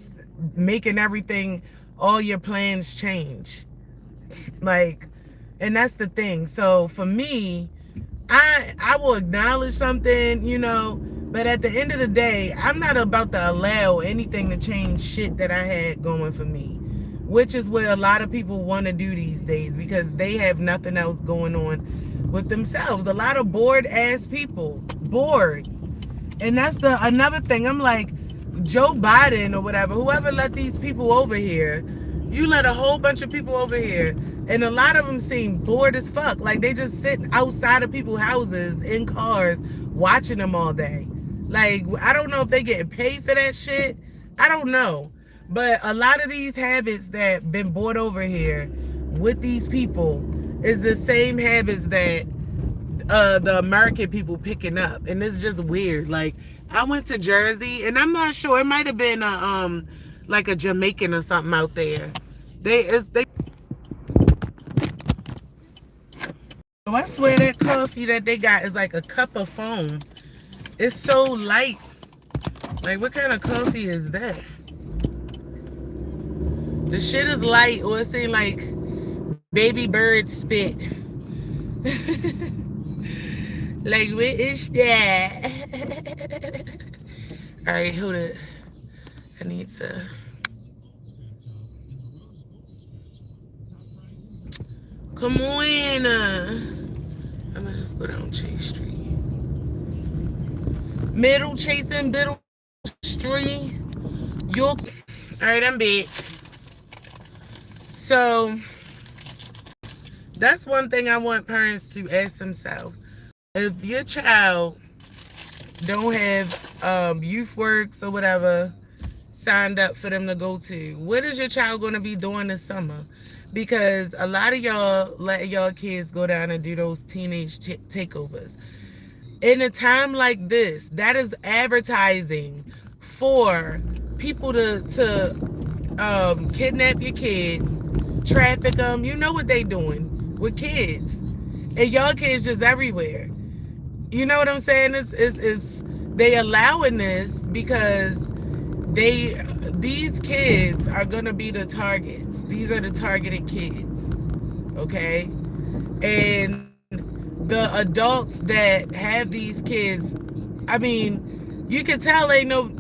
making everything, all your plans change. Like, and that's the thing. So for me, I will acknowledge something, but at the end of the day, I'm not about to allow anything to change shit that I had going for me, which is what a lot of people want to do these days because they have nothing else going on with themselves. A lot of bored ass people, bored. And that's another thing. I'm like, Joe Biden or whatever, whoever let these people over here, you let a whole bunch of people over here, and a lot of them seem bored as fuck. Like they just sit outside of people's houses in cars watching them all day. Like, I don't know if they getting paid for that shit. I don't know. But a lot of these habits that been brought over here with these people is the same habits that the American people picking up, and it's just weird. Like I went to Jersey, and I'm not sure. It might have been a like a Jamaican or something out there. They. So I swear that coffee that they got is like a cup of foam. It's so light. Like what kind of coffee is that? The shit is light, or it seems like baby bird spit. Like what is that? All right, hold it. I need to. Come on. I'm gonna just go down Chase Street. Middle chasing Middle Street. York. All right, I'm back. So that's one thing I want parents to ask themselves. If your child don't have youth works or whatever signed up for them to go to, what is your child going to be doing this summer? Because a lot of y'all let y'all kids go down and do those teenage takeovers. In a time like this, that is advertising for people to kidnap your kid, traffic them. You know what they doing with kids, and y'all kids just everywhere. You know what I'm saying? It's they allowing this because these kids are gonna be the targets. These are the targeted kids, okay? And the adults that have these kids, I mean, you can tell they know.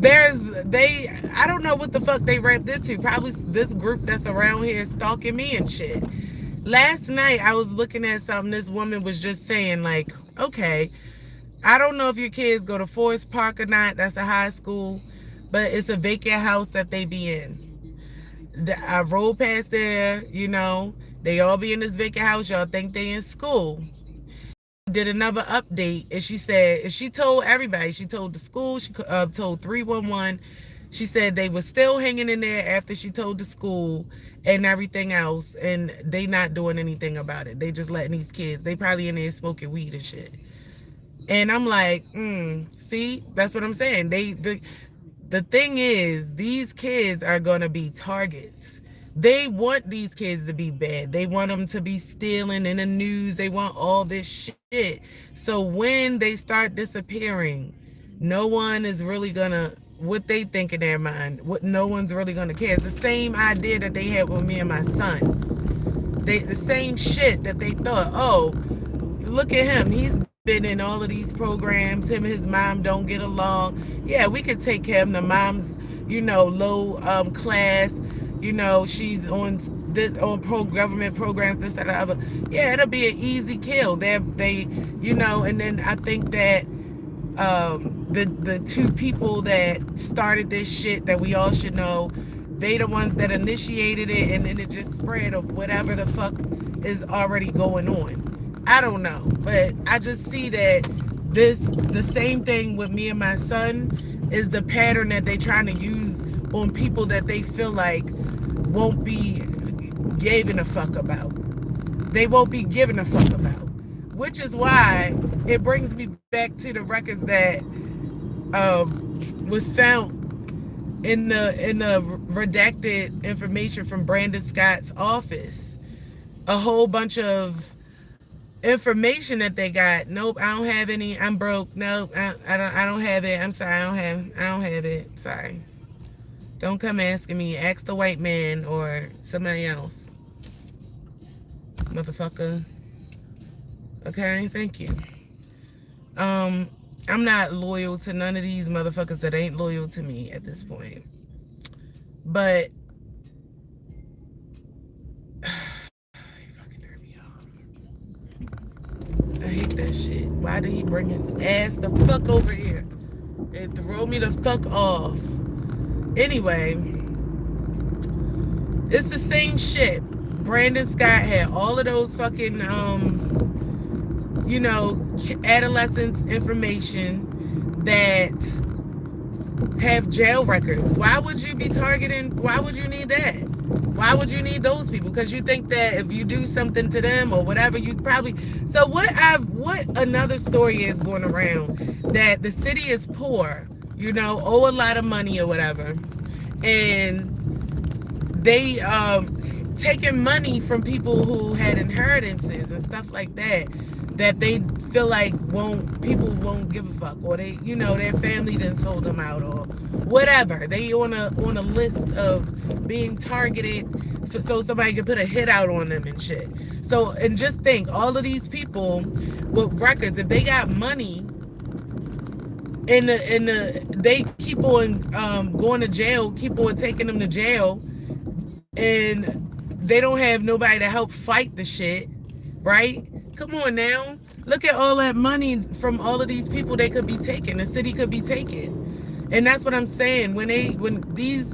I don't know what the fuck they wrapped into. Probably this group that's around here stalking me and shit. Last night I was looking at something. This woman was just saying like, okay, I don't know if your kids go to Forest Park or not. That's a high school, but it's a vacant house that they be in. I rolled past there, you know, they all be in this vacant house. Y'all think they in school. Did another update, and she said, and she told everybody, she told the school, she told 311. She said they were still hanging in there after she told the school and everything else, and they not doing anything about it. They just letting these kids, they probably in there smoking weed and shit. And I'm like, see, that's what I'm saying. The thing is, these kids are gonna be targets. They want these kids to be bad. They want them to be stealing in the news. They want all this shit. So when they start disappearing, no one is really gonna, what they think in their mind, what no one's really gonna care. It's the same idea that they had with me and my son. The same shit that they thought, oh, look at him. He's been in all of these programs. Him and his mom don't get along. Yeah, we could take care of him. The mom's, you know, low class. You know, she's on government programs, this, that, other. Yeah, it'll be an easy kill. They, you know, and then I think that the two people that started this shit that we all should know, they the ones that initiated it, and then it just spread of whatever the fuck is already going on. I don't know, but I just see that the same thing with me and my son is the pattern that they trying to use on people that they feel like won't be given a fuck about. They won't be given a fuck about. Which is why it brings me back to the records that was found in the redacted information from Brandon Scott's office. A whole bunch of information that they got. Nope, I don't have any. I'm broke. Nope, I don't have it. I'm sorry, I don't have it. Sorry. Don't come asking me. Ask the white man or somebody else. Motherfucker. Okay, thank you. I'm not loyal to none of these motherfuckers that ain't loyal to me at this point. But he fucking threw me off. I hate that shit. Why did he bring his ass the fuck over here and throw me the fuck off? Anyway, it's the same shit. Brandon Scott had all of those fucking, you know, adolescents information that have jail records. Why would you be targeting? Why would you need that? Why would you need those people? Because you think that if you do something to them or whatever, you probably. So what another story is going around that the city is poor, owe a lot of money or whatever, and they taking money from people who had inheritances and stuff like that they feel like people won't give a fuck, or they their family didn't sold them out or whatever. They on a list of being targeted so somebody could put a hit out on them and shit. So, and just think, all of these people with records, if they got money they keep on going to jail, keep on taking them to jail, and they don't have nobody to help fight the shit, right? Come on now. Look at all that money from all of these people they could be taking. The city could be taken. And that's what I'm saying. When these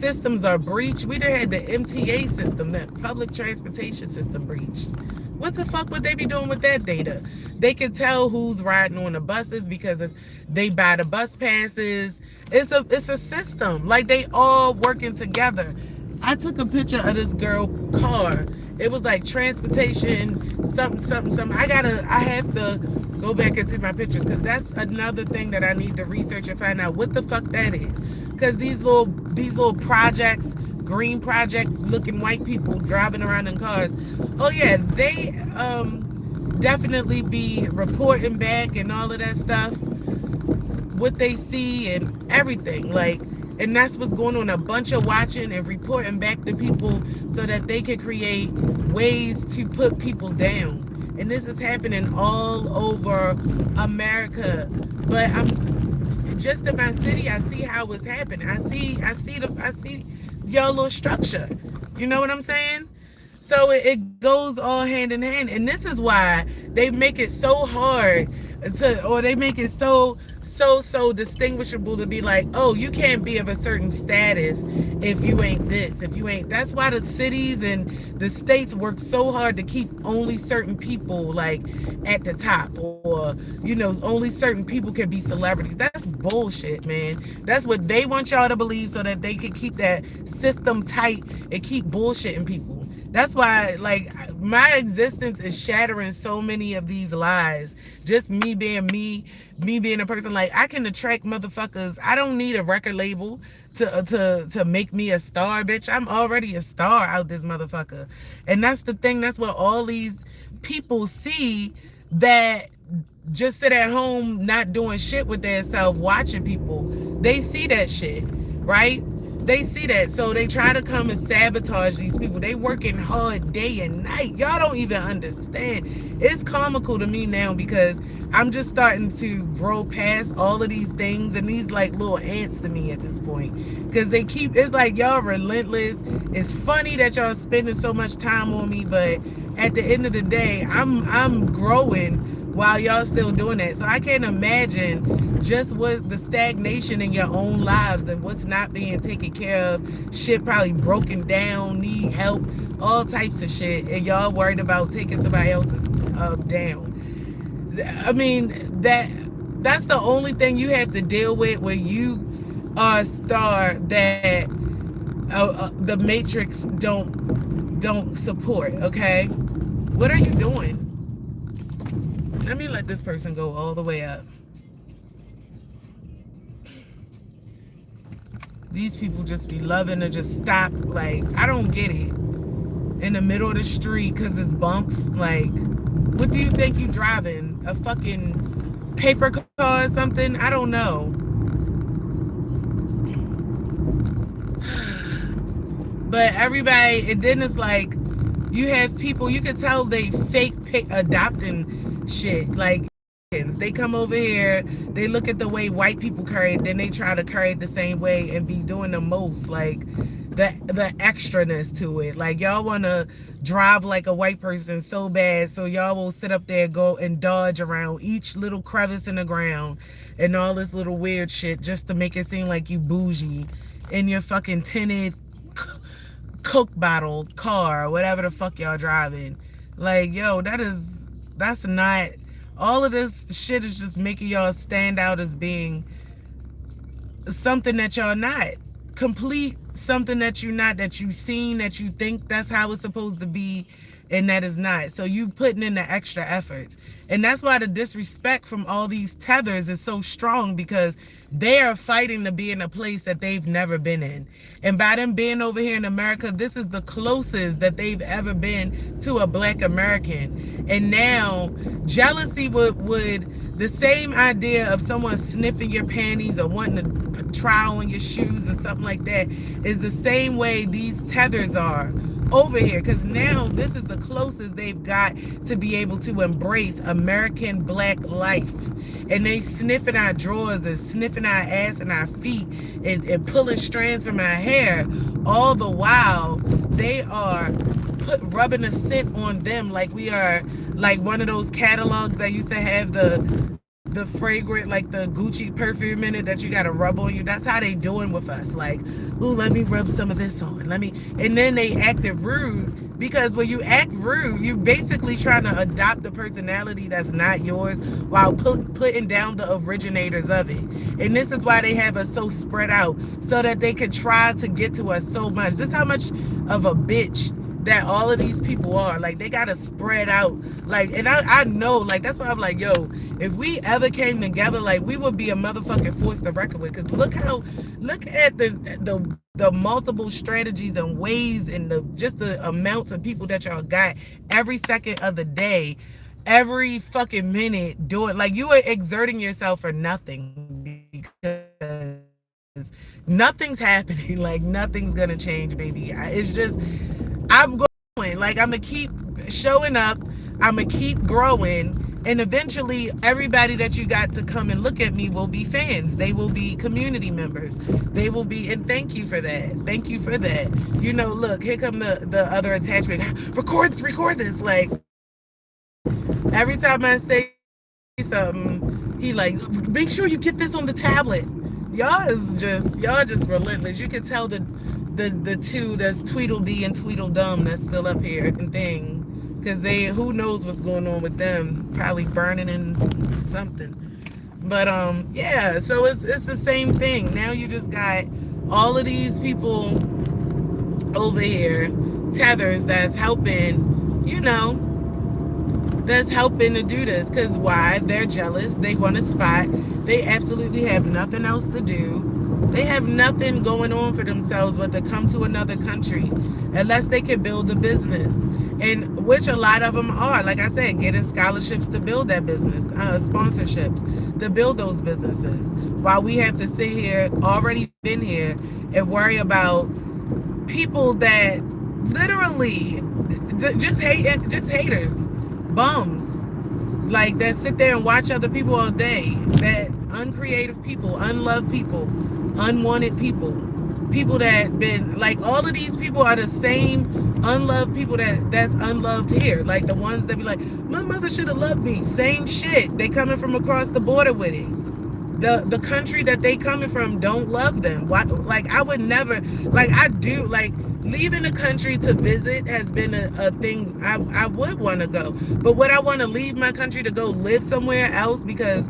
systems are breached, we done had the MTA system, that public transportation system breached. What the fuck would they be doing with that data? They can tell who's riding on the buses because they buy the bus passes. It's a system. Like, they all working together. I took a picture of this girl car. It was like transportation, something. I have to go back into my pictures because that's another thing that I need to research and find out what the fuck that is. Because these little projects, green project looking white people driving around in cars. Oh yeah, they definitely be reporting back and all of that stuff, what they see and everything. Like, and that's what's going on, a bunch of watching and reporting back to people so that they can create ways to put people down. And this is happening all over America. But I'm just in my city, I see how it's happening. I see your little structure. You know what I'm saying? So it goes all hand in hand. And this is why they make it so hard or they make it so distinguishable to be like, oh, you can't be of a certain status if you ain't this, if you ain't. That's why the cities and the states work so hard to keep only certain people like at the top, or only certain people can be celebrities. That's bullshit, man. That's what they want y'all to believe so that they can keep that system tight and keep bullshitting people. That's why, like, my existence is shattering so many of these lies. Just me being being a person. Like, I can attract motherfuckers. I don't need a record label to make me a star, bitch. I'm already a star out this motherfucker. And that's the thing. That's what all these people see that just sit at home not doing shit with their self, watching people. They see that shit, right? They see that, so they try to come and sabotage these people. They working hard day and night. Y'all don't even understand. It's comical to me now because I'm just starting to grow past all of these things, and these like little ants to me at this point. Because it's like y'all relentless. It's funny that y'all spending so much time on me, but at the end of the day, I'm growing while y'all still doing that. So I can't imagine just what the stagnation in your own lives and what's not being taken care of. Shit probably broken down, need help, all types of shit, and y'all worried about taking somebody else's down. I mean, that's the only thing you have to deal with when you are a star that the Matrix don't support. Okay, what are you doing? Let me let this person go all the way up. These people just be loving to just stop. Like, I don't get it. In the middle of the street because it's bumps. Like, what do you think you driving? A fucking paper car or something? I don't know. But everybody, and then it's like, you have people, you can tell they fake adopting shit. Like, they come over here, they look at the way white people carry it, then they try to carry it the same way and be doing the most, like the extraness to it. Like, y'all want to drive like a white person so bad, so y'all will sit up there, go and dodge around each little crevice in the ground and all this little weird shit just to make it seem like you bougie in your fucking tinted Coke bottle car or whatever the fuck y'all driving. Like, yo, that's not. All of this shit is just making y'all stand out as being something that y'all not. Complete something that you're not, that you've seen, that you think that's how it's supposed to be, and that is not. So you putting in the extra efforts. And that's why the disrespect from all these tethers is so strong, because they are fighting to be in a place that they've never been in. And by them being over here in America, this is the closest that they've ever been to a black American. And now jealousy would the same idea of someone sniffing your panties or wanting to try on your shoes or something like that is the same way these tethers are over here, because now this is the closest they've got to be able to embrace American black life. And they sniffing our drawers and sniffing our ass and our feet, and pulling strands from our hair, all the while they are rubbing a scent on them like we are like one of those catalogs that used to have the fragrant, like the Gucci perfume in it that you gotta rub on you. That's how they doing with us. Like, ooh, let me rub some of this on. And then they acted rude, because when you act rude, you basically trying to adopt the personality that's not yours while putting down the originators of it. And this is why they have us so spread out, so that they could try to get to us so much. Just how much of a bitch that all of these people are. Like, they gotta spread out. Like, and I know, like, that's why I'm like, yo, if we ever came together, like, we would be a motherfucking force to reckon with. Because look at the multiple strategies and ways, and the amounts of people that y'all got every second of the day, every fucking minute doing, like, you are exerting yourself for nothing, because nothing's happening. Like, nothing's gonna change, baby. It's just, I'm going, like, I'm gonna keep showing up, I'm gonna keep growing, and eventually everybody that you got to come and look at me will be fans. They will be community members. They will be, and thank you for that. Thank you for that. You know, look, here come the other attachment. Record this. Like, every time I say something, he like, make sure you get this on the tablet. Y'all just relentless. You can tell the two, that's Tweedledee and Tweedledum, that's still up here and thing, because who knows what's going on with them, probably burning in something. But yeah, so it's the same thing. Now you just got all of these people over here, tethers, that's helping, that's helping to do this. Because why? They're jealous. They want a spot. They absolutely have nothing else to do. They have nothing going on for themselves but to come to another country, unless they can build a business. And which a lot of them are, like I said, getting scholarships to build that business, sponsorships to build those businesses. While we have to sit here, already been here, and worry about people that literally just haters, bums, like, that sit there and watch other people all day, that uncreative people, unloved people, unwanted people that been, like, all of these people are the same unloved people that's unloved here. Like, the ones that be like, my mother should have loved me. Same shit. They coming from across the border with it. The country that they coming from don't love them. Why? Like, I would never, like, I do, like, leaving the country to visit has been a thing I would want to go. But would I want to leave my country to go live somewhere else because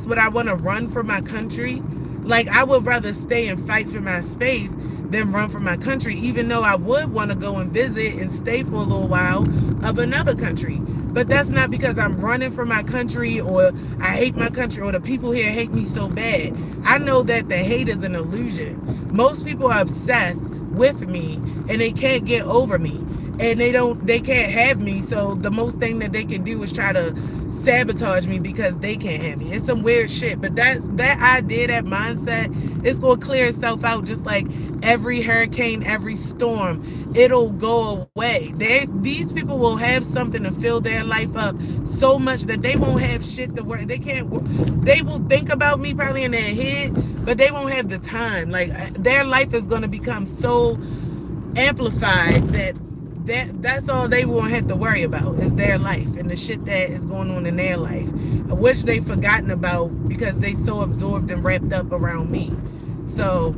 would I want to run for my country? Like, I would rather stay and fight for my space than run for my country, even though I would want to go and visit and stay for a little while of another country. But that's not because I'm running for my country, or I hate my country, or the people here hate me so bad. I know that the hate is an illusion. Most people are obsessed with me, and they can't get over me, and they can't have me. So the most thing that they can do is try to sabotage me because they can't have me. It's some weird shit, but that idea, that mindset, it's gonna clear itself out. Just like every hurricane, every storm, it'll go away. These people will have something to fill their life up so much that they won't have shit to worry. They will think about me probably in their head, but they won't have the time. Like, their life is gonna become so amplified that's all they won't have to worry about, is their life and the shit that is going on in their life, which they've forgotten about because they so absorbed and wrapped up around me. So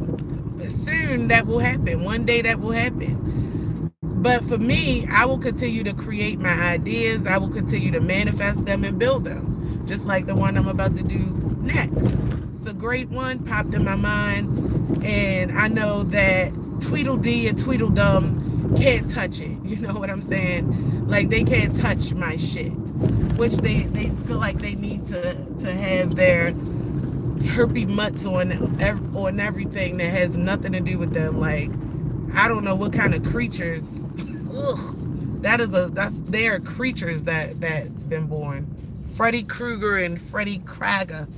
soon that will happen. One day that will happen. But for me, I will continue to create my ideas. I will continue to manifest them and build them, just like the one I'm about to do next. a great one, popped in my mind, and I know that Tweedledee and Tweedledum can't touch it. You know what I'm saying? Like they can't touch my shit, which they feel like they need to have their herpy mutts on everything that has nothing to do with them. Like I don't know what kind of creatures. Ugh. That's their creatures that's been born. Freddy Krueger and Freddy Krueger.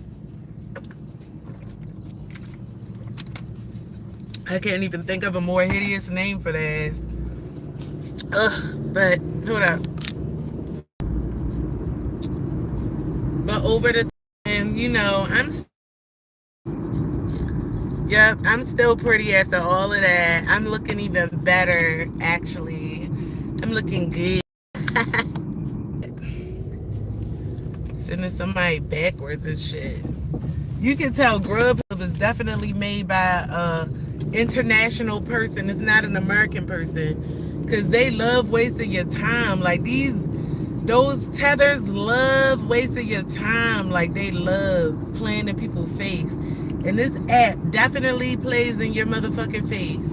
I can't even think of a more hideous name for that. Ugh, but hold up. But over the time, you know, I'm still pretty after all of that. I'm looking even better, actually. I'm looking good. Sending somebody backwards and shit. You can tell Grubhub is definitely made by a international person. It's not an American person, because they love wasting your time. Like those tethers love wasting your time. Like they love playing in people's face, and this app definitely plays in your motherfucking face.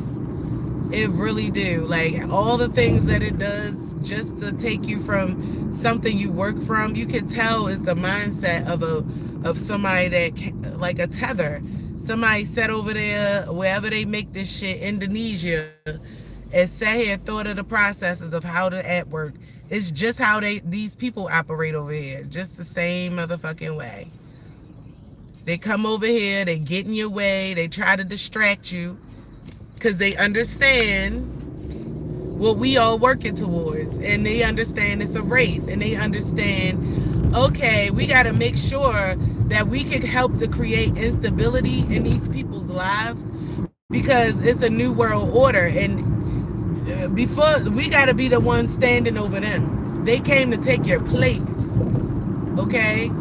It really do. Like all the things that it does just to take you from something you work from, you can tell is the mindset of somebody that, like a tether. Somebody sat over there, wherever they make this shit, Indonesia, and sat here and thought of the processes of how the app work. It's just how these people operate over here. Just the same motherfucking way. They come over here, they get in your way, they try to distract you, because they understand what we all working towards, and they understand it's a race, and they understand, okay, we got to make sure that we can help to create instability in these people's lives, because it's a new world order, and before we got to be the ones standing over them. They came to take your place, okay?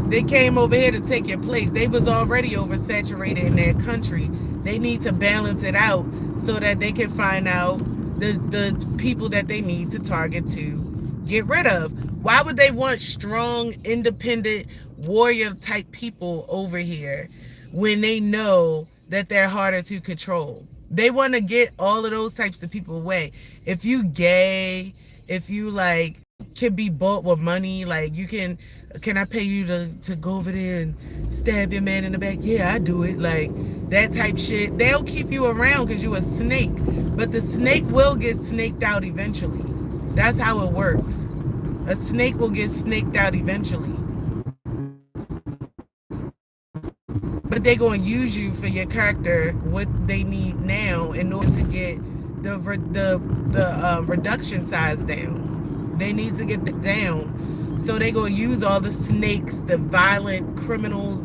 They came over here to take your place. They was already oversaturated in their country. They need to balance it out so that they can find out the people that they need to target to get rid of. Why would they want strong, independent, warrior type people over here when they know that they're harder to control? They want to get all of those types of people away. If you gay, if you like can be bought with money, like you can I pay you to go over there and stab your man in the back? Yeah, I do it. Like that type shit. They'll keep you around because you a snake. But the snake will get snaked out eventually. That's how it works. A snake will get snaked out eventually. But they're going to use you for your character, what they need now, in order to get the reduction size down. They need to get it down. So they're going to use all the snakes, the violent criminals,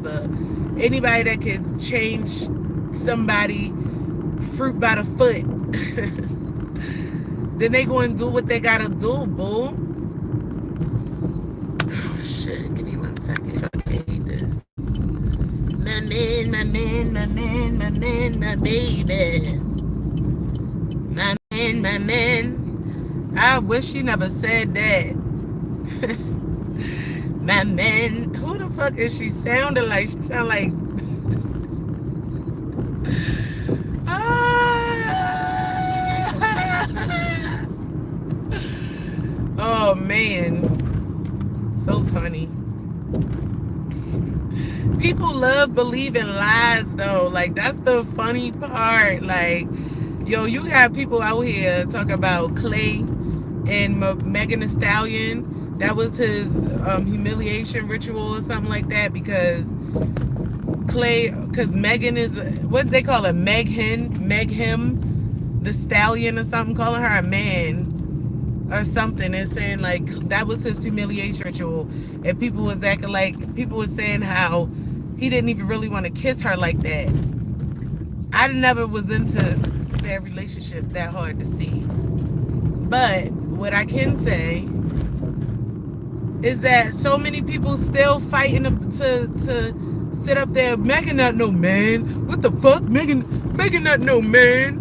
anybody that can change somebody fruit by the foot. Then they going to do what they got to do, boo. Oh, shit. Give me 1 second. I hate this. My man, my man, my man, my man, my baby. My man, my man. I wish she never said that. My man. Who the fuck is she sounding like? She sound like... Oh, man. So funny. People love believing lies, though. Like, that's the funny part. Like, yo, you got people out here talking about Clay and Megan Thee Stallion. That was his humiliation ritual or something like that, because Megan is, what they call it, Meg him, the stallion or something, calling her a man or something, and saying like that was his humiliation ritual. And people was acting like, people was saying how he didn't even really want to kiss her like that. I never was into their relationship that hard to see. But what I can say is that so many people still fighting to sit up there. Megan not no man. What the fuck? Megan not no man.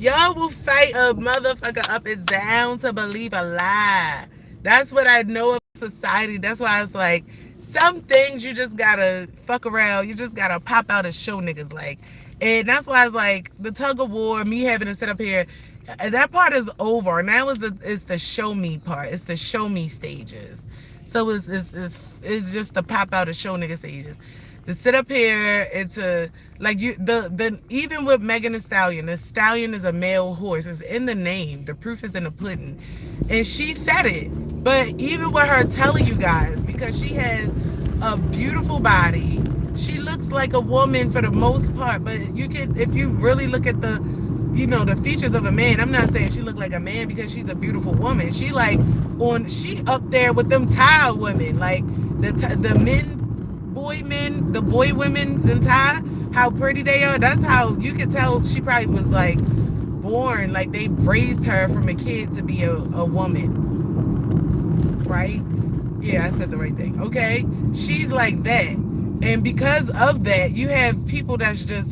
Y'all will fight a motherfucker up and down to believe a lie. That's what I know of society. That's why it's like some things you just gotta fuck around. You just gotta pop out and show niggas like. And that's why it's like the tug of war, me having to sit up here. That part is over. Now it's the show me part. It's the show me stages. So it's just the pop out and show nigga stages. To sit up here and to like you the even with Megan the stallion is a male horse. It's in the name. The proof is in the pudding. And she said it. But even with her telling you guys, because she has a beautiful body, she looks like a woman for the most part. But you can, if you really look at the the features of a man. I'm not saying she looked like a man because she's a beautiful woman. She she up there with them Thai women, like the the boy women in Thai, how pretty they are. That's how you can tell she probably was like born, like they raised her from a kid to be a woman, right? Yeah, I said the right thing. Okay, she's like that, and because of that, you have people that's just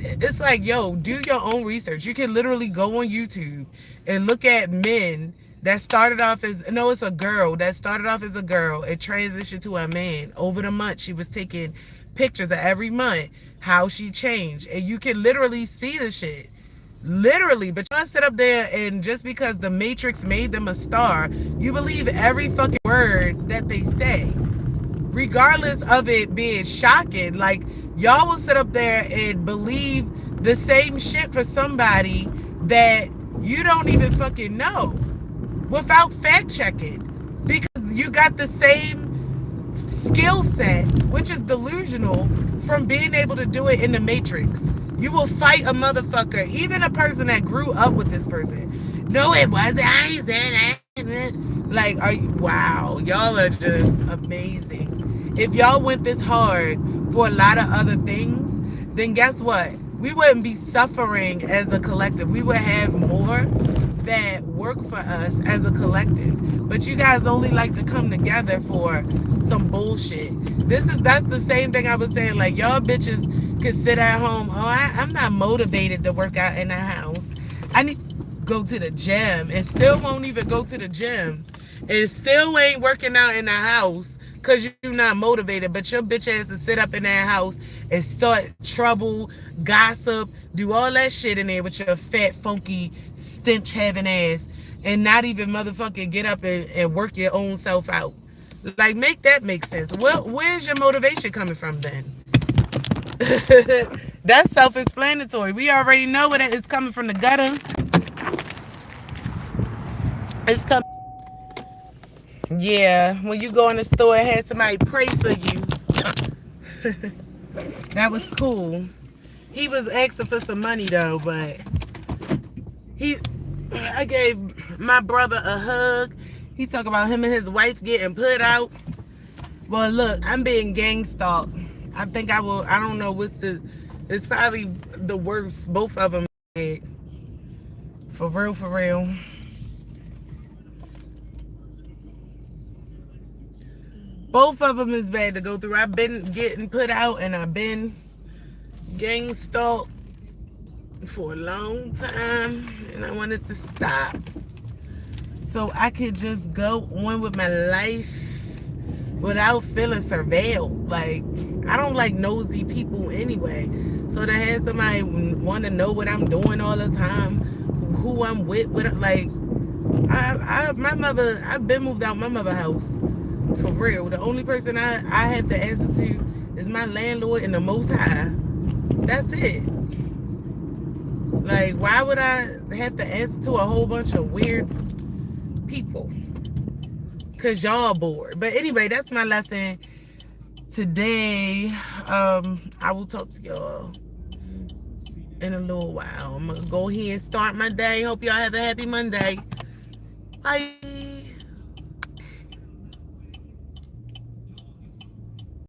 it's like, yo, do your own research. You can literally go on YouTube and look at men that started off as, no, it's a girl that started off as a girl and transitioned to a man. Over the month, she was taking pictures of every month, how she changed. And you can literally see the shit. Literally. But y'all sit up there and just because the Matrix made them a star, you believe every fucking word that they say, regardless of it being shocking. Like, y'all will sit up there and believe the same shit for somebody that you don't even fucking know without fact checking, because you got the same skill set, which is delusional, from being able to do it in the Matrix. You will fight a motherfucker, even a person that grew up with this person. No, it wasn't. I ain't saying that. Like, wow, y'all are just amazing. If y'all went this hard for a lot of other things, then guess what? We wouldn't be suffering as a collective. We would have more that work for us as a collective. But you guys only like to come together for some bullshit. That's the same thing I was saying. Like, y'all bitches could sit at home. Oh, I'm not motivated to work out in the house. I need to go to the gym, and still won't even go to the gym. And still ain't working out in the house because you're not motivated. But your bitch ass to sit up in that house and start trouble, gossip, do all that shit in there with your fat, funky, stench having ass, and not even motherfucking get up and work your own self out. Like, make that make sense. Well, where's your motivation coming from then? That's self-explanatory. We already know what it's coming from the gutter. It's coming. Yeah, when you go in the store and have somebody pray for you. That was cool. He was asking for some money though, but I gave my brother a hug. He talking about him and his wife getting put out. Well, look, I'm being gang stalked. I think I will. I don't know it's probably the worst. Both of them did. For real, for real. Both of them is bad to go through. I've been getting put out and I've been gang stalked for a long time, and I wanted to stop so I could just go on with my life without feeling surveilled. Like, I don't like nosy people anyway. So to have somebody want to know what I'm doing all the time, who I'm with, like, my mother, I've been moved out my mother's house. For real. The only person I have to answer to is my landlord and the Most High. That's it. Like, why would I have to answer to a whole bunch of weird people? Because y'all bored. But anyway, that's my lesson today. I will talk to y'all in a little while. I'm going to go ahead and start my day. Hope y'all have a happy Monday. Bye.